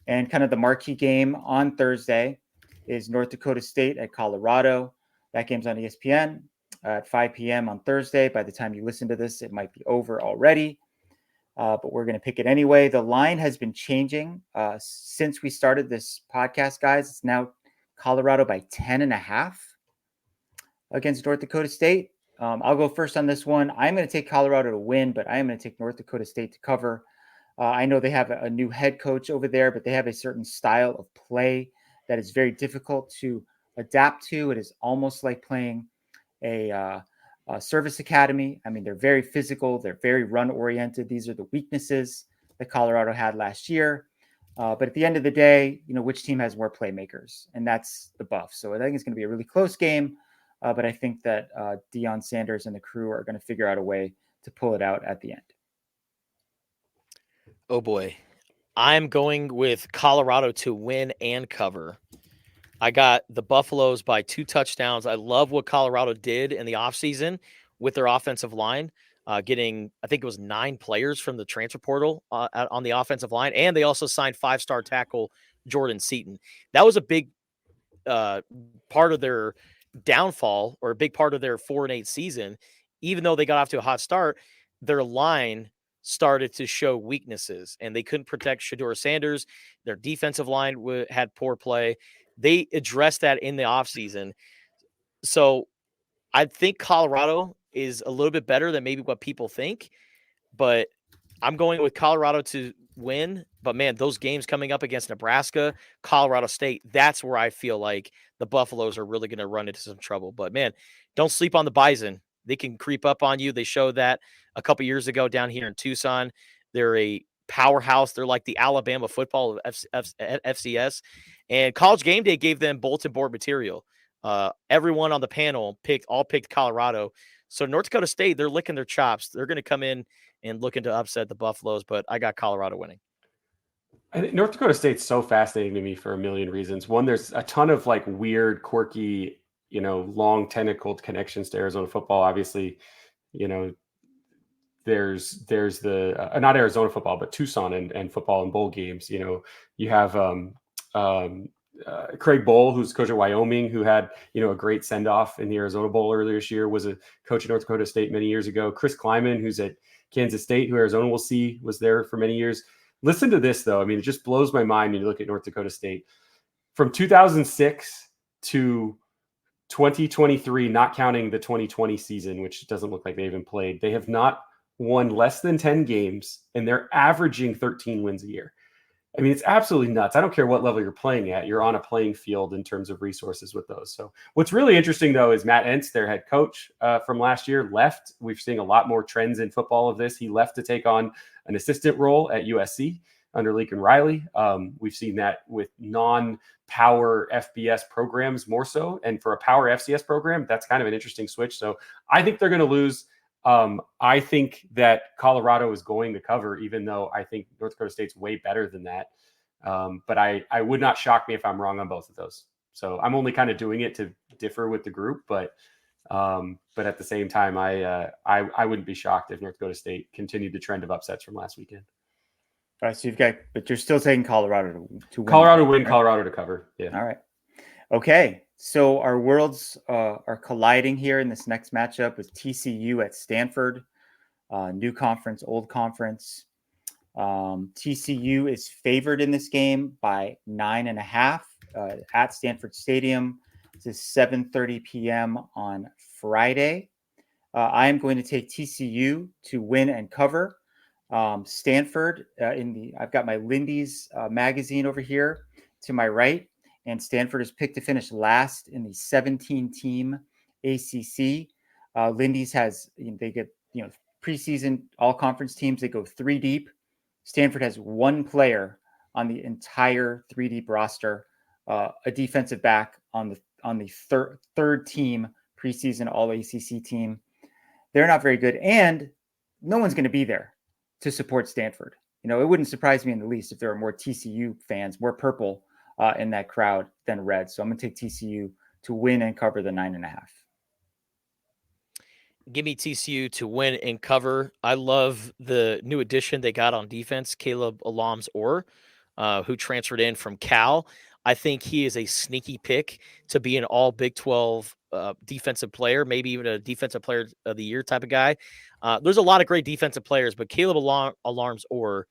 And kind of the marquee game on Thursday is North Dakota State at Colorado. That game's on ESPN at 5 p.m. on Thursday. By the time you listen to this, it might be over already. But we're going to pick it anyway. The line has been changing since we started this podcast, guys. It's now Colorado by 10.5 against North Dakota State. I'll go first on this one. I'm going to take Colorado to win, but I am going to take North Dakota State to cover. I know they have a new head coach over there, but they have a certain style of play that is very difficult to adapt to. It is almost like playing a service academy. I mean, they're very physical. They're very run-oriented. These are the weaknesses that Colorado had last year. But at the end of the day, which team has more playmakers? And that's the Buff. So I think it's going to be a really close game. But I think that Deion Sanders and the crew are going to figure out a way to pull it out at the end.
Oh, boy. I'm going with Colorado to win and cover. I got the Buffaloes by 2 touchdowns. I love what Colorado did in the offseason with their offensive line. getting, I think it was 9 players from the transfer portal on the offensive line. And they also signed 5-star tackle Jordan Seaton. That was a big part of their downfall, or a big part of their 4-8 season. Even though they got off to a hot start, their line started to show weaknesses, and they couldn't protect Shedeur Sanders. Their defensive line had poor play. They addressed that in the offseason. So I think Colorado is a little bit better than maybe what people think, but I'm going with Colorado to win. But man, those games coming up against Nebraska, Colorado State, that's where I feel like the Buffaloes are really going to run into some trouble. But man, don't sleep on the Bison. They can creep up on you. They showed that a couple years ago down here in Tucson. They're a powerhouse. They're like the Alabama football of FCS. And College Game Day gave them bulletin board material. Everyone on the panel picked Colorado. So North Dakota State, they're licking their chops. They're going to come in and looking to upset the Buffaloes, but I got Colorado winning.
I think North Dakota State's so fascinating to me for a million reasons. One, there's a ton of like weird, quirky, long tentacled connections to Arizona football. Obviously, there's the not Arizona football, but Tucson and football and bowl games. You have Craig Bowl, who's coach at Wyoming, who had a great send off in the Arizona Bowl earlier this year, was a coach at North Dakota State many years ago. Chris Kleiman, who's at Kansas State, who Arizona will see, was there for many years. Listen to this, though. I mean, it just blows my mind when you look at North Dakota State. From 2006 to 2023, not counting the 2020 season, which doesn't look like they even played, they have not won less than 10 games, and they're averaging 13 wins a year. I mean, it's absolutely nuts. I don't care what level you're playing at. You're on a playing field in terms of resources with those. So what's really interesting, though, is Matt Entz, their head coach from last year, left. We're seeing a lot more trends in football of this. He left to take on an assistant role at USC under Lincoln Riley. We've seen that with non-power FBS programs more so. And for a power FCS program, that's kind of an interesting switch. So I think they're going to lose. I think that Colorado is going to cover, even though I think North Dakota State's way better than that. But I would not shock me if I'm wrong on both of those. So I'm only kind of doing it to differ with the group, but at the same time, I wouldn't be shocked if North Dakota State continued the trend of upsets from last weekend.
All right, so but you're still taking Colorado to win.
Colorado win, right? Colorado to cover. Yeah.
All right. Okay. So our worlds are colliding here in this next matchup with TCU at Stanford. New conference, old conference. TCU is favored in this game by 9.5 at Stanford Stadium. This is 7:30 p.m. on Friday. I am going to take TCU to win and cover. Stanford I've got my Lindy's magazine over here to my right, and Stanford is picked to finish last in the 17-team ACC. Lindy's they get preseason all conference teams. They go 3 deep. Stanford has 1 player on the entire 3 deep roster, a defensive back on the third team preseason all ACC team. They're not very good, and no one's going to be there to support Stanford. It wouldn't surprise me in the least if there are more TCU fans, more purple in that crowd than red. So I'm going to take TCU to win and cover the 9.5.
Give me TCU to win and cover. I love the new addition they got on defense, Caleb Alams-Orr, who transferred in from Cal. I think he is a sneaky pick to be an all Big 12 defensive player, maybe even a defensive player of the year type of guy. There's a lot of great defensive players, but Caleb Alams-Orr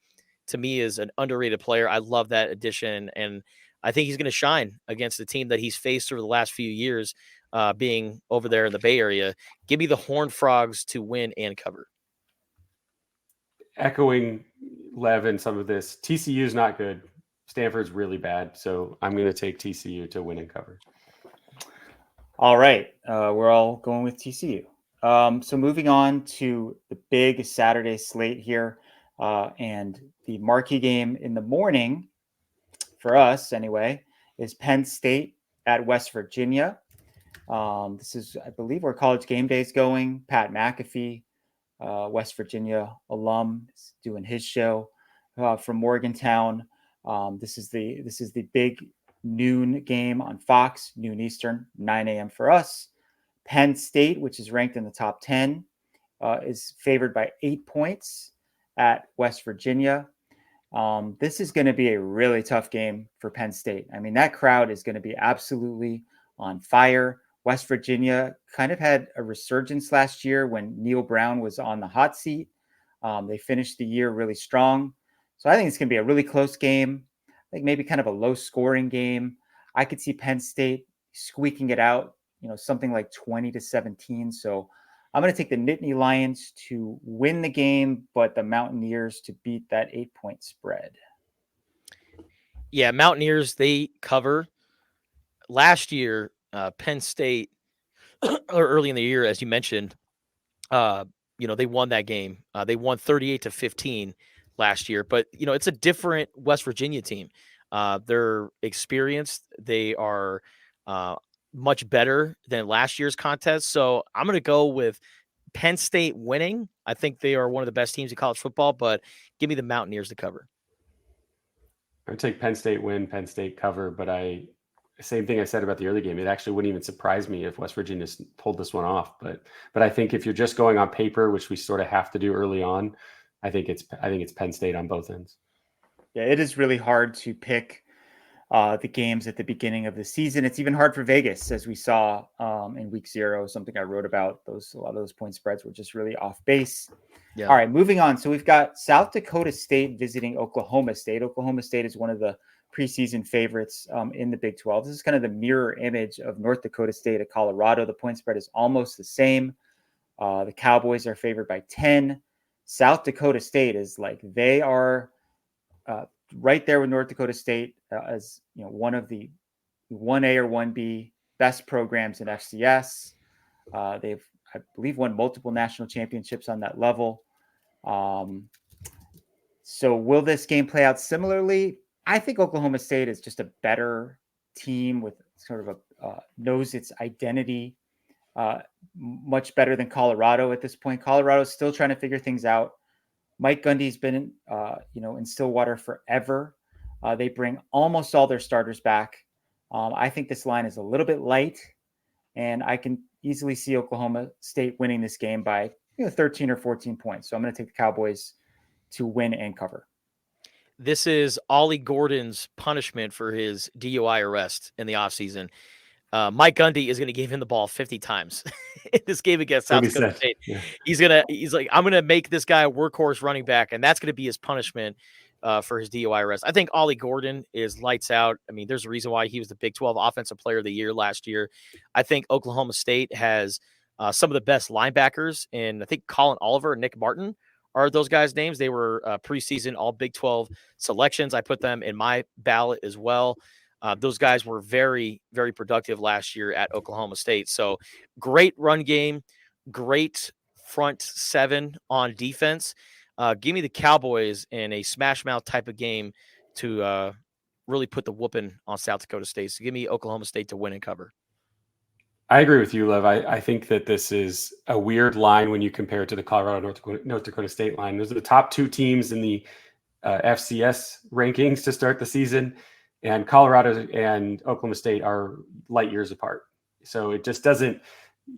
to me is an underrated player. I love that addition, and I think he's going to shine against the team that he's faced over the last few years, being over there in the Bay Area. Give me the Horned Frogs to win and cover.
Echoing Lev and some of this, TCU is not good. Stanford's really bad, so I'm going to take TCU to win and cover.
All right, we're all going with TCU. So moving on to the big Saturday slate here, and the marquee game in the morning, for us anyway, is Penn State at West Virginia. This is, I believe, where College Game Day is going. Pat McAfee, West Virginia alum, is doing his show from Morgantown. This is the big noon game on Fox, noon Eastern, 9 a.m. for us. Penn State, which is ranked in the top 10, is favored by 8 points at West Virginia. This is going to be a really tough game for Penn State. I mean, that crowd is going to be absolutely on fire. West Virginia kind of had a resurgence last year when Neil Brown was on the hot seat. They finished the year really strong. So I think it's going to be a really close game. I think maybe kind of a low scoring game. I could see Penn State squeaking it out, something like 20-17. So I'm going to take the Nittany Lions to win the game, but the Mountaineers to beat that 8-point spread.
Yeah, Mountaineers, they cover. Last year, Penn State, or early in the year, as you mentioned, they won that game. They won 38-15 last year, but it's a different West Virginia team. They're experienced. They are much better than last year's contest. So I'm going to go with Penn State winning. I think they are one of the best teams in college football, but give me the Mountaineers to cover.
I would take Penn State win, Penn State cover, but same thing I said about the early game. It actually wouldn't even surprise me if West Virginia pulled this one off. But I think if you're just going on paper, which we sort of have to do early on, I think it's Penn State on both ends.
Yeah, it is really hard to pick the games at the beginning of the season. It's even hard for Vegas, as we saw in week 0, something I wrote about. A lot of those point spreads were just really off base. Yeah. All right, moving on. So we've got South Dakota State visiting Oklahoma State. Oklahoma State is one of the preseason favorites in the Big 12. This is kind of the mirror image of North Dakota State at Colorado. The point spread is almost the same. The Cowboys are favored by 10. South Dakota State is they are right there with North Dakota State as one of the 1A or 1B best programs in FCS. They've, I believe, won multiple national championships on that level. So will this game play out similarly? I think Oklahoma State is just a better team with sort of knows its identity much better than Colorado at this point. Colorado is still trying to figure things out. Mike Gundy's been in Stillwater forever. They bring almost all their starters back. I think this line is a little bit light, and I can easily see Oklahoma State winning this game by 13 or 14 points. So I'm going to take the Cowboys to win and cover.
This is Ollie Gordon's punishment for his DUI arrest in the offseason. Mike Gundy is going to give him the ball 50 times in this game against South Dakota State. Yeah. He's like, I'm going to make this guy a workhorse running back, and that's going to be his punishment for his DUI arrest. I think Ollie Gordon is lights out. I mean, there's a reason why he was the Big 12 Offensive Player of the Year last year. I think Oklahoma State has some of the best linebackers, and I think Colin Oliver and Nick Martin are those guys' names. They were preseason all Big 12 selections. I put them in my ballot as well. Those guys were very, very productive last year at Oklahoma State. So great run game, great front seven on defense. Give me the Cowboys in a smash mouth type of game to really put the whooping on South Dakota State. So give me Oklahoma State to win and cover.
I agree with you, Lev. I think that this is a weird line when you compare it to the Colorado North Dakota State line. Those are the top two teams in the FCS rankings to start the season, and Colorado and Oklahoma State are light years apart. So it just doesn't.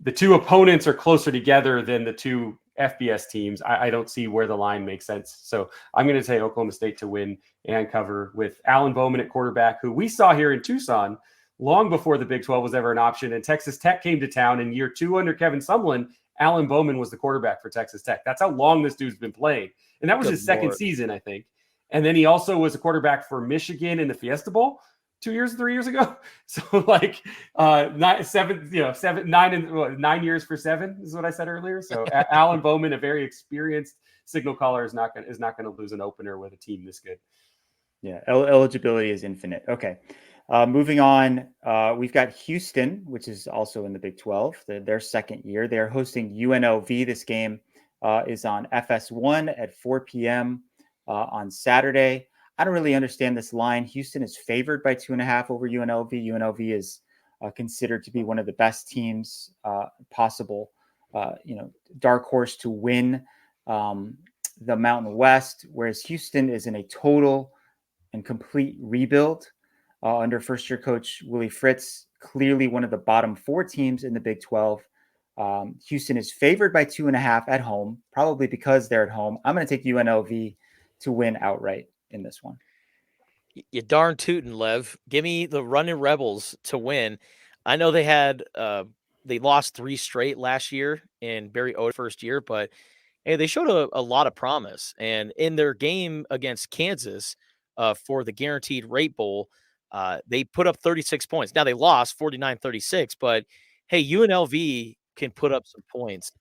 The two opponents are closer together than the two FBS teams. I don't see where the line makes sense. So I'm going to say Oklahoma State to win and cover with Alan Bowman at quarterback, who we saw here in Tucson long before the Big 12 was ever an option. And Texas Tech came to town in year 2 under Kevin Sumlin. Alan Bowman was the quarterback for Texas Tech. That's how long this dude's been playing. And that was his second season, I think. And then he also was a quarterback for Michigan in the Fiesta Bowl 3 years ago. So 9 years for 7 is what I said earlier. So Alan Bowman, a very experienced signal caller, is not going to lose an opener with a team this good.
Yeah, eligibility is infinite. Okay. Moving on, we've got Houston, which is also in the Big 12, their second year. They're hosting UNLV. This game is on FS1 at 4 p.m. On Saturday. I don't really understand this line. Houston is favored by 2.5 over UNLV. UNLV is considered to be one of the best teams possible, dark horse to win the Mountain West, whereas Houston is in a total and complete rebuild. Under first-year coach Willie Fritz, clearly one of the bottom 4 teams in the Big 12. Houston is favored by 2.5 at home, probably because they're at home. I'm going to take UNLV to win outright in this one.
You darn tootin', Lev. Give me the Running Rebels to win. I know they lost 3 straight last year in Barry Odom's first year, but hey, they showed a lot of promise. And in their game against Kansas for the Guaranteed Rate Bowl, they put up 36 points. Now they lost 49-36, but hey, UNLV can put up some points.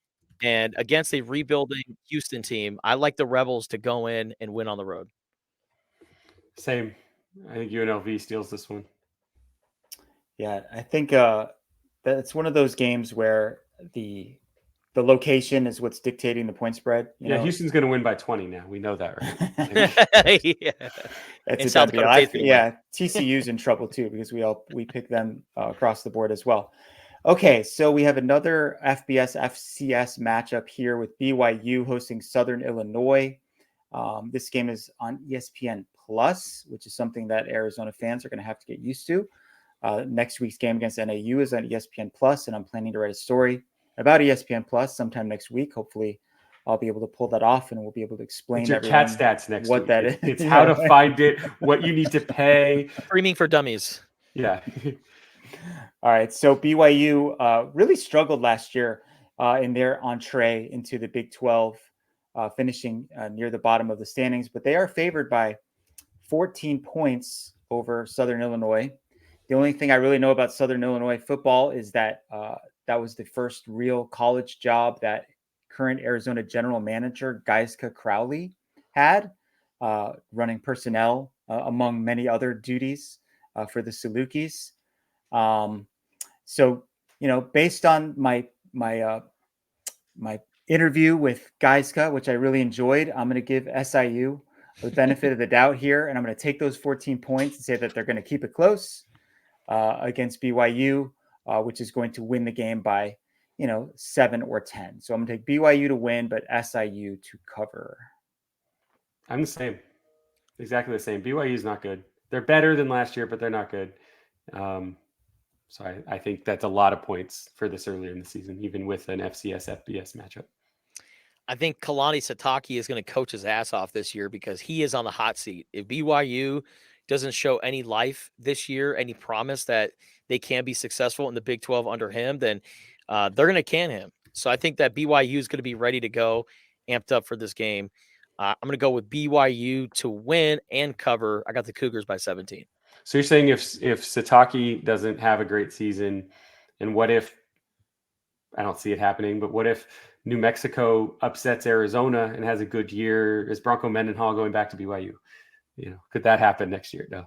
And against a rebuilding Houston team, I like the Rebels to go in and win on the road.
Same. I think UNLV steals this one.
Yeah, I think that's one of those games where the location is what's dictating the point spread. You know?
Houston's going to win by 20 now. We know that, right?
Yeah. That's a done deal. TCU's in trouble too because we pick them across the board as well. Okay, so we have another FBS FCS matchup here with BYU hosting Southern Illinois. This game is on ESPN Plus, which is something that Arizona fans are going to have to get used to. Next week's game against NAU is on ESPN Plus, and I'm planning to write a story about ESPN Plus sometime next week. Hopefully, I'll be able to pull that off, and we'll be able to explain
your cat stats next
what
week.
That is.
It's how to find it, what you need to pay.
Streaming for dummies.
Yeah.
All right. So BYU really struggled last year in their entree into the Big 12, finishing near the bottom of the standings. But they are favored by 14 points over Southern Illinois. The only thing I really know about Southern Illinois football is that that was the first real college job that current Arizona general manager Geiska Crowley had, running personnel among many other duties for the Salukis. So, based on my interview with Geiska, which I really enjoyed, I'm going to give SIU the benefit of the doubt here, and I'm going to take those 14 points and say that they're going to keep it close against BYU, which is going to win the game by 7 or 10. So I'm going to take BYU to win, but SIU to cover.
I'm the same, exactly the same. BYU is not good. They're better than last year, but they're not good. So I think that's a lot of points for this earlier in the season, even with an FCS FBS matchup.
I think Kalani Sitake is going to coach his ass off this year because he is on the hot seat. If BYU doesn't show any life this year, any promise that they can be successful in the Big 12 under him, then they're going to can him. So I think that BYU is going to be ready to go, amped up for this game. I'm going to go with BYU to win and cover. I got the Cougars by 17.
So you're saying if Sitake doesn't have a great season, and what if, I don't see it happening, but what if New Mexico upsets Arizona and has a good year? Is Bronco Mendenhall going back to BYU? Could that happen next year? No,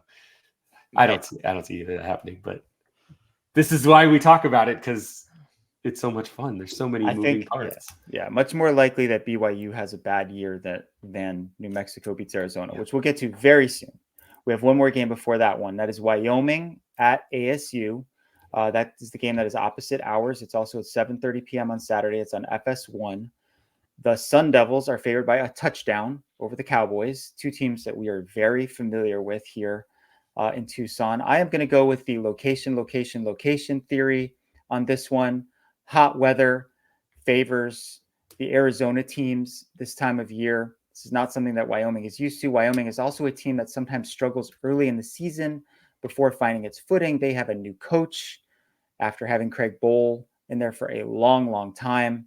I don't see either of that happening, but this is why we talk about it, because it's so much fun. There's so many moving parts.
Yeah, much more likely that BYU has a bad year than New Mexico beats Arizona, which we'll get to very soon. We have one more game before that one. That is Wyoming at ASU. That is the game that is opposite ours. It's also at 7:30 p.m. on Saturday. It's on FS1. The Sun Devils are favored by a touchdown over the Cowboys, two teams that we are very familiar with here in Tucson. I am going to go with the location theory on this one. Hot weather favors the Arizona teams this time of year. This is not something that Wyoming is used to. Wyoming is also a team that sometimes struggles early in the season before finding its footing. They have a new coach after having Craig Bohl in there for a long, long time.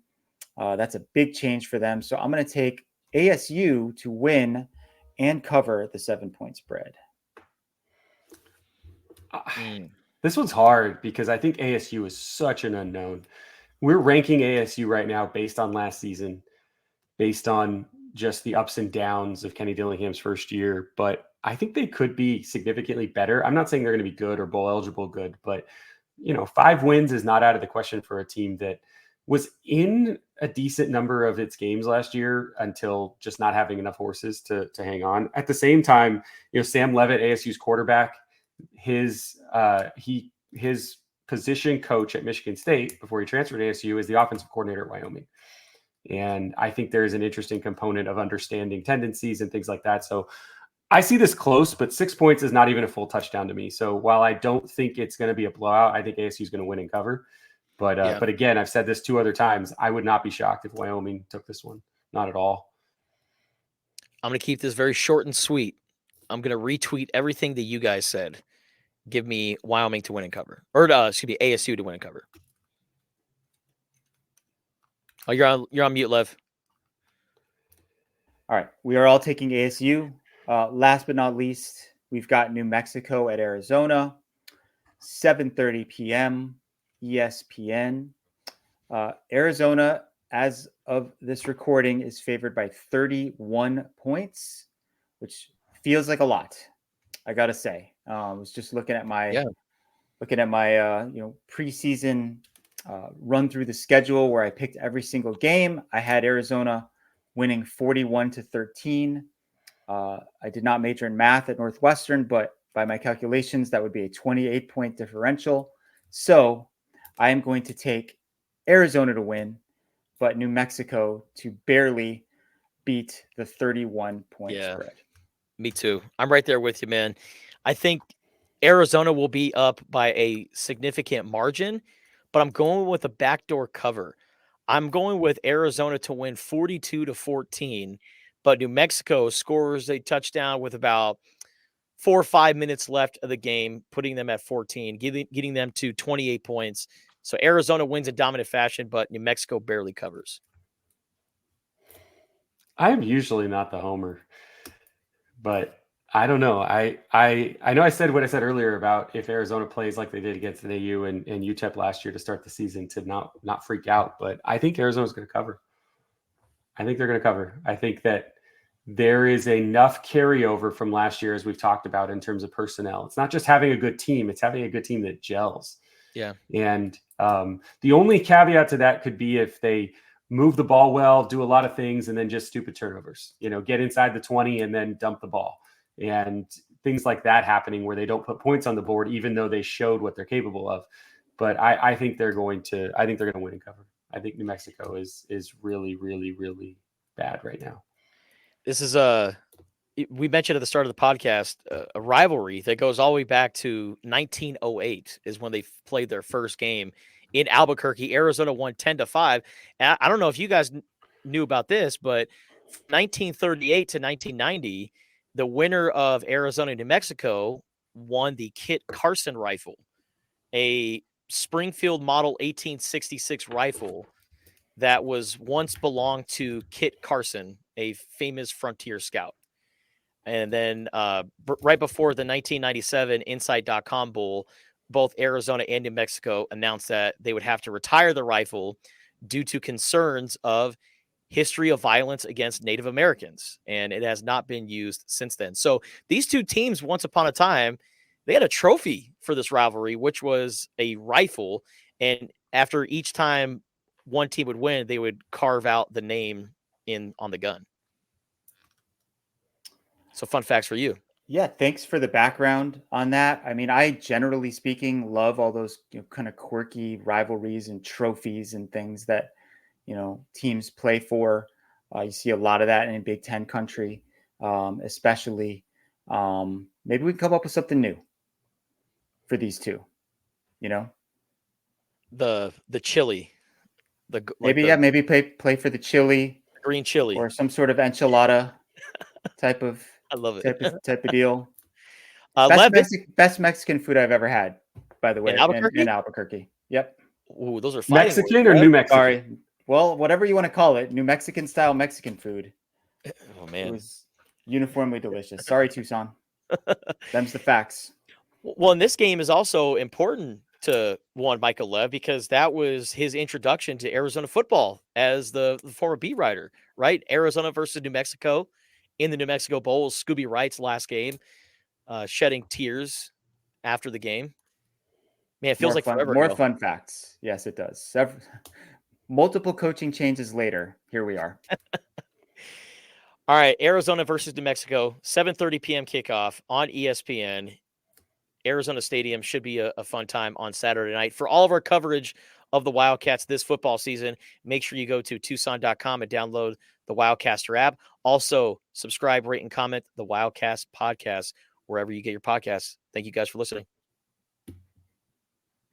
That's a big change for them. So I'm going to take ASU to win and cover the 7-point spread.
This one's hard because I think ASU is such an unknown. We're ranking ASU right now based on last season, based on just the ups and downs of Kenny Dillingham's first year. But I think they could be significantly better. I'm not saying they're going to be good or bowl eligible good, but 5 wins is not out of the question for a team that was in a decent number of its games last year until just not having enough horses to hang on. At the same time, Sam Leavitt, ASU's quarterback, his position coach at Michigan State before he transferred to ASU is the offensive coordinator at Wyoming. And I think there's an interesting component of understanding tendencies and things like that. So I see this close, but 6 points is not even a full touchdown to me. So while I don't think it's going to be a blowout, I think ASU is going to win and cover. But again, I've said this 2 other times. I would not be shocked if Wyoming took this one. Not at all.
I'm going to keep this very short and sweet. I'm going to retweet everything that you guys said. Give me Wyoming to win and cover. Or ASU to win and cover. Oh, you're on mute, Lev.
All right. We are all taking ASU. Last but not least, we've got New Mexico at Arizona. 7:30 p.m. ESPN. Arizona, as of this recording, is favored by 31 points, which feels like a lot. I gotta say, I was just looking at my preseason run through the schedule where I picked every single game. I had Arizona winning 41-13. I did not major in math at Northwestern, but by my calculations, that would be a 28-point differential. So I am going to take Arizona to win, but New Mexico to barely beat the 31-point spread.
Me too. I'm right there with you, man. I think Arizona will be up by a significant margin, but I'm going with a backdoor cover. I'm going with Arizona to win 42-14, but New Mexico scores a touchdown with about 4 or 5 minutes left of the game, putting them at 14, getting them to 28 points. So Arizona wins in dominant fashion, but New Mexico barely covers.
I'm usually not the homer, but I don't know. I know I said what I said earlier about if Arizona plays like they did against an AU and UTEP last year to start the season to not freak out, but I think Arizona's going to cover. I think they're going to cover. I think that there is enough carryover from last year, as we've talked about, in terms of personnel. It's not just having a good team, it's having a good team that gels.
Yeah.
And the only caveat to that could be if they move the ball well, do a lot of things, and then just stupid turnovers, get inside the 20 and then dump the ball. And things like that happening where they don't put points on the board, even though they showed what they're capable of. But I think they're going to win and cover. I think New Mexico is really, really, really bad right now.
This is we mentioned at the start of the podcast, a rivalry that goes all the way back to 1908 is when they played their first game in Albuquerque. Arizona won 10-5. And I don't know if you guys knew about this, but 1938 to 1990, the winner of Arizona and New Mexico won the Kit Carson rifle, a Springfield model 1866 rifle that was once belonged to Kit Carson, a famous frontier scout. And then right before the 1997 Inside.com Bowl, both Arizona and New Mexico announced that they would have to retire the rifle due to concerns of history of violence against Native Americans. And it has not been used since then. So these two teams, once upon a time, they had a trophy for this rivalry, which was a rifle. And after each time one team would win, they would carve out the name on the gun. So fun facts for you.
Yeah, thanks for the background on that. I mean, I generally speaking love all those kind of quirky rivalries and trophies and things that teams play for. You see a lot of that in Big Ten country, especially. Maybe we can come up with something new for these two.
The chili.
Maybe play for the chili,
green chili,
or some sort of enchilada type of.
I love it.
Type of deal. Best Mexican food I've ever had, by the way, in Albuquerque. Yep.
Ooh, those are
Mexican or New Mexico?
Sorry. Well, whatever you want to call it, New Mexican style Mexican food.
Oh man,
it was uniformly delicious. Sorry, Tucson. Them's the facts.
Well, and this game is also important to Michael Lev because that was his introduction to Arizona football as the former beat writer, right? Arizona versus New Mexico in the New Mexico Bowl. Scooby Wright's last game, shedding tears after the game. Man, it feels forever
more
ago.
Fun facts. Yes, it does. Multiple coaching changes later. Here we are.
All right, Arizona versus New Mexico, 7:30 p.m. kickoff on ESPN. Arizona Stadium should be a fun time on Saturday night. For all of our coverage of the Wildcats this football season, make sure you go to Tucson.com and download the Wildcaster app. Also, subscribe, rate, and comment the Wildcast podcast wherever you get your podcasts. Thank you guys for listening.